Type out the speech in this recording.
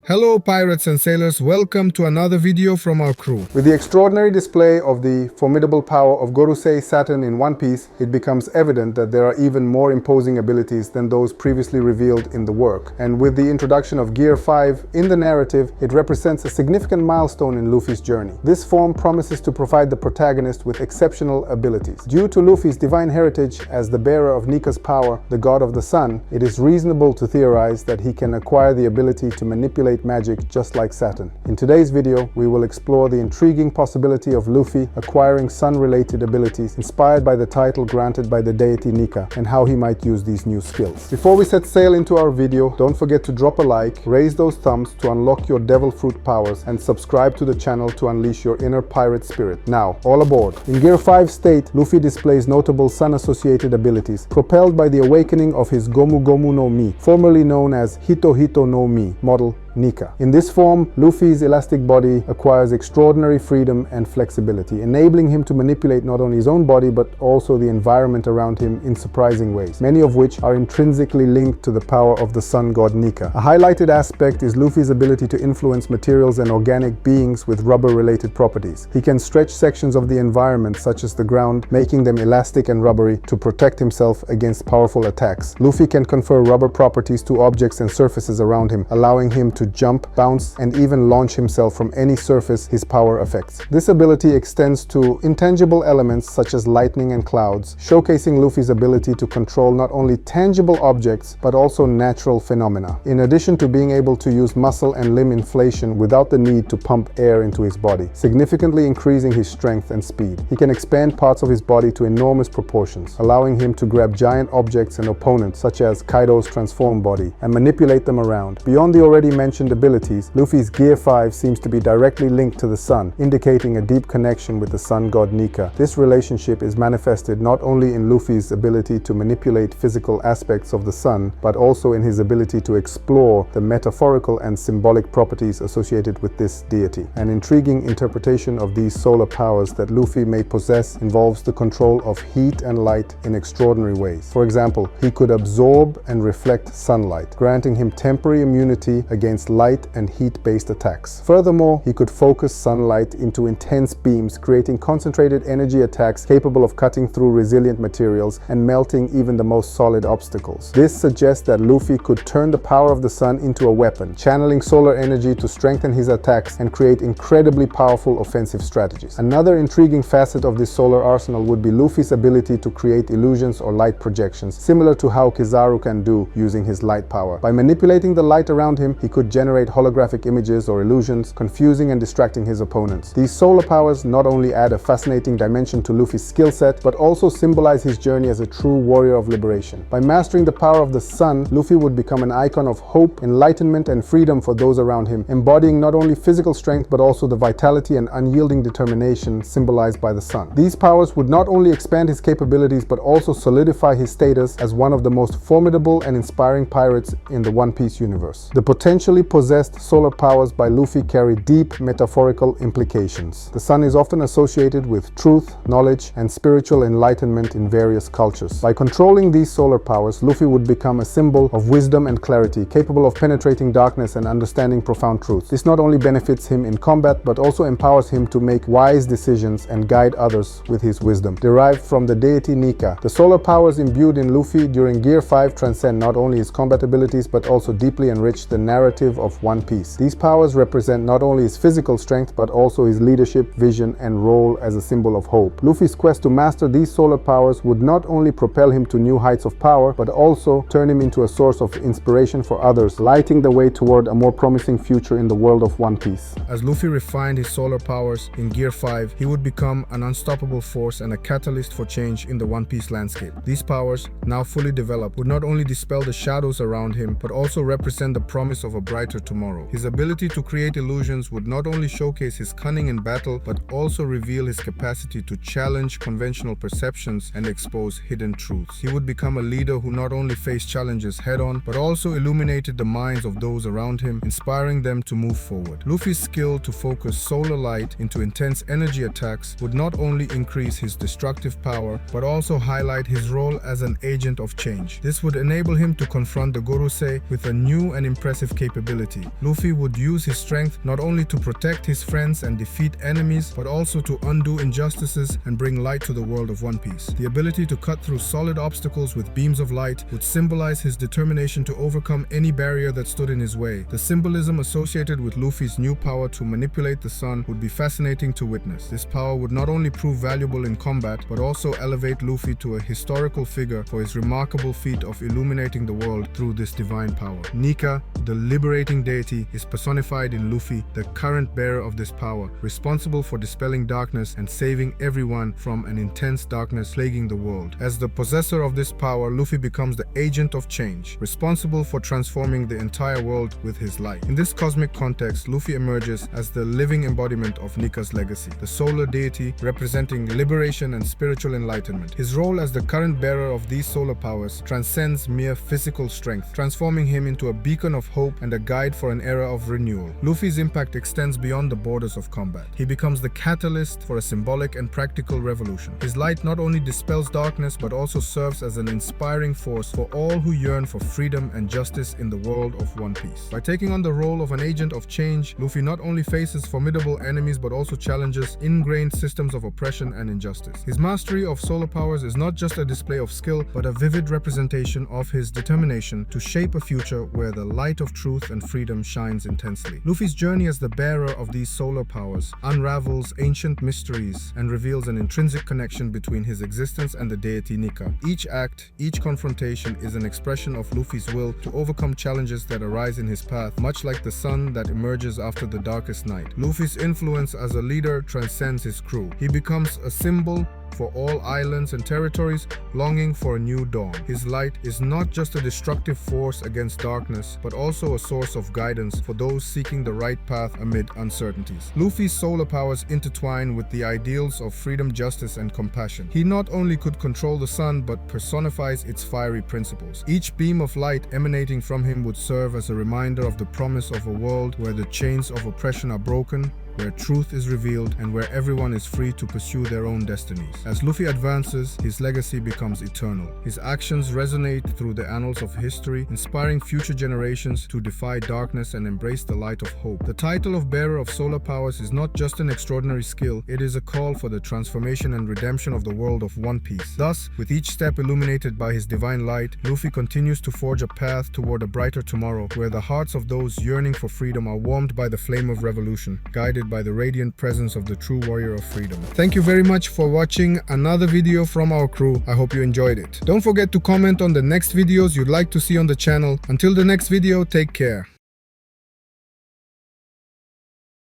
Hello pirates and sailors, welcome to another video from our crew. With the extraordinary display of the formidable power of Gorosei Saturn in One Piece, it becomes evident that there are even more imposing abilities than those previously revealed in the work. And with the introduction of Gear 5 in the narrative, it represents a significant milestone in Luffy's journey. This form promises to provide the protagonist with exceptional abilities. Due to Luffy's divine heritage as the bearer of Nika's power, the god of the sun, it is reasonable to theorize that he can acquire the ability to manipulate magic just like Saturn. In today's video, we will explore the intriguing possibility of Luffy acquiring sun-related abilities inspired by the title granted by the deity Nika and how he might use these new skills. Before we set sail into our video, don't forget to drop a like, raise those thumbs to unlock your devil fruit powers, and subscribe to the channel to unleash your inner pirate spirit. Now, all aboard. In Gear 5 state, Luffy displays notable sun-associated abilities, propelled by the awakening of his Gomu Gomu no Mi, formerly known as Hito Hito no Mi, model Nika. In this form, Luffy's elastic body acquires extraordinary freedom and flexibility, enabling him to manipulate not only his own body but also the environment around him in surprising ways, many of which are intrinsically linked to the power of the sun god Nika. A highlighted aspect is Luffy's ability to influence materials and organic beings with rubber-related properties. He can stretch sections of the environment, such as the ground, making them elastic and rubbery to protect himself against powerful attacks. Luffy can confer rubber properties to objects and surfaces around him, allowing him to jump, bounce, and even launch himself from any surface his power affects. This ability extends to intangible elements such as lightning and clouds, showcasing Luffy's ability to control not only tangible objects but also natural phenomena, in addition to being able to use muscle and limb inflation without the need to pump air into his body, significantly increasing his strength and speed. He can expand parts of his body to enormous proportions, allowing him to grab giant objects and opponents such as Kaido's transformed body and manipulate them around. Beyond the already mentioned abilities, Luffy's Gear 5 seems to be directly linked to the sun, indicating a deep connection with the sun god Nika. This relationship is manifested not only in Luffy's ability to manipulate physical aspects of the sun, but also in his ability to explore the metaphorical and symbolic properties associated with this deity. An intriguing interpretation of these solar powers that Luffy may possess involves the control of heat and light in extraordinary ways. For example, he could absorb and reflect sunlight, granting him temporary immunity against light and heat-based attacks. Furthermore, he could focus sunlight into intense beams, creating concentrated energy attacks capable of cutting through resilient materials and melting even the most solid obstacles. This suggests that Luffy could turn the power of the sun into a weapon, channeling solar energy to strengthen his attacks and create incredibly powerful offensive strategies. Another intriguing facet of this solar arsenal would be Luffy's ability to create illusions or light projections, similar to how Kizaru can do using his light power. By manipulating the light around him, he could generate holographic images or illusions, confusing and distracting his opponents. These solar powers not only add a fascinating dimension to Luffy's skill set, but also symbolize his journey as a true warrior of liberation. By mastering the power of the sun, Luffy would become an icon of hope, enlightenment, and freedom for those around him, embodying not only physical strength but also the vitality and unyielding determination symbolized by the sun. These powers would not only expand his capabilities but also solidify his status as one of the most formidable and inspiring pirates in the One Piece universe. The potentially possessed solar powers by Luffy carry deep metaphorical implications. The sun is often associated with truth, knowledge, and spiritual enlightenment in various cultures. By controlling these solar powers, Luffy would become a symbol of wisdom and clarity, capable of penetrating darkness and understanding profound truths. This not only benefits him in combat, but also empowers him to make wise decisions and guide others with his wisdom. Derived from the deity Nika, the solar powers imbued in Luffy during Gear 5 transcend not only his combat abilities, but also deeply enrich the narrative of One Piece. These powers represent not only his physical strength, but also his leadership, vision, and role as a symbol of hope. Luffy's quest to master these solar powers would not only propel him to new heights of power, but also turn him into a source of inspiration for others, lighting the way toward a more promising future in the world of One Piece. As Luffy refined his solar powers in Gear 5, he would become an unstoppable force and a catalyst for change in the One Piece landscape. These powers, now fully developed, would not only dispel the shadows around him, but also represent the promise of a brighter tomorrow. His ability to create illusions would not only showcase his cunning in battle, but also reveal his capacity to challenge conventional perceptions and expose hidden truths. He would become a leader who not only faced challenges head-on, but also illuminated the minds of those around him, inspiring them to move forward. Luffy's skill to focus solar light into intense energy attacks would not only increase his destructive power, but also highlight his role as an agent of change. This would enable him to confront the Gorosei with a new and impressive capability ability. Luffy would use his strength not only to protect his friends and defeat enemies, but also to undo injustices and bring light to the world of One Piece. The ability to cut through solid obstacles with beams of light would symbolize his determination to overcome any barrier that stood in his way. The symbolism associated with Luffy's new power to manipulate the sun would be fascinating to witness. This power would not only prove valuable in combat, but also elevate Luffy to a historical figure for his remarkable feat of illuminating the world through this divine power. Nika, the liberating deity, is personified in Luffy, the current bearer of this power, responsible for dispelling darkness and saving everyone from an intense darkness plaguing the world. As the possessor of this power, Luffy becomes the agent of change, responsible for transforming the entire world with his light. In this cosmic context, Luffy emerges as the living embodiment of Nika's legacy, the solar deity representing liberation and spiritual enlightenment. His role as the current bearer of these solar powers transcends mere physical strength, transforming him into a beacon of hope and a guide for an era of renewal. Luffy's impact extends beyond the borders of combat. He becomes the catalyst for a symbolic and practical revolution. His light not only dispels darkness, but also serves as an inspiring force for all who yearn for freedom and justice in the world of One Piece. By taking on the role of an agent of change, Luffy not only faces formidable enemies, but also challenges ingrained systems of oppression and injustice. His mastery of solar powers is not just a display of skill, but a vivid representation of his determination to shape a future where the light of truth and freedom shines intensely. Luffy's journey as the bearer of these solar powers unravels ancient mysteries and reveals an intrinsic connection between his existence and the deity Nika. Each act, each confrontation is an expression of Luffy's will to overcome challenges that arise in his path, much like the sun that emerges after the darkest night. Luffy's influence as a leader transcends his crew. He becomes a symbol for all islands and territories longing for a new dawn. His light is not just a destructive force against darkness, but also a source of guidance for those seeking the right path amid uncertainties. Luffy's solar powers intertwine with the ideals of freedom, justice, and compassion. He not only could control the sun, but personifies its fiery principles. Each beam of light emanating from him would serve as a reminder of the promise of a world where the chains of oppression are broken, where truth is revealed, and where everyone is free to pursue their own destinies. As Luffy advances, his legacy becomes eternal. His actions resonate through the annals of history, inspiring future generations to defy darkness and embrace the light of hope. The title of bearer of solar powers is not just an extraordinary skill, it is a call for the transformation and redemption of the world of One Piece. Thus, with each step illuminated by his divine light, Luffy continues to forge a path toward a brighter tomorrow, where the hearts of those yearning for freedom are warmed by the flame of revolution, guided by the radiant presence of the true warrior of freedom. Thank you very much for watching another video from our crew. I hope you enjoyed it. Don't forget to comment on the next videos you'd like to see on the channel. Until the next video, take care.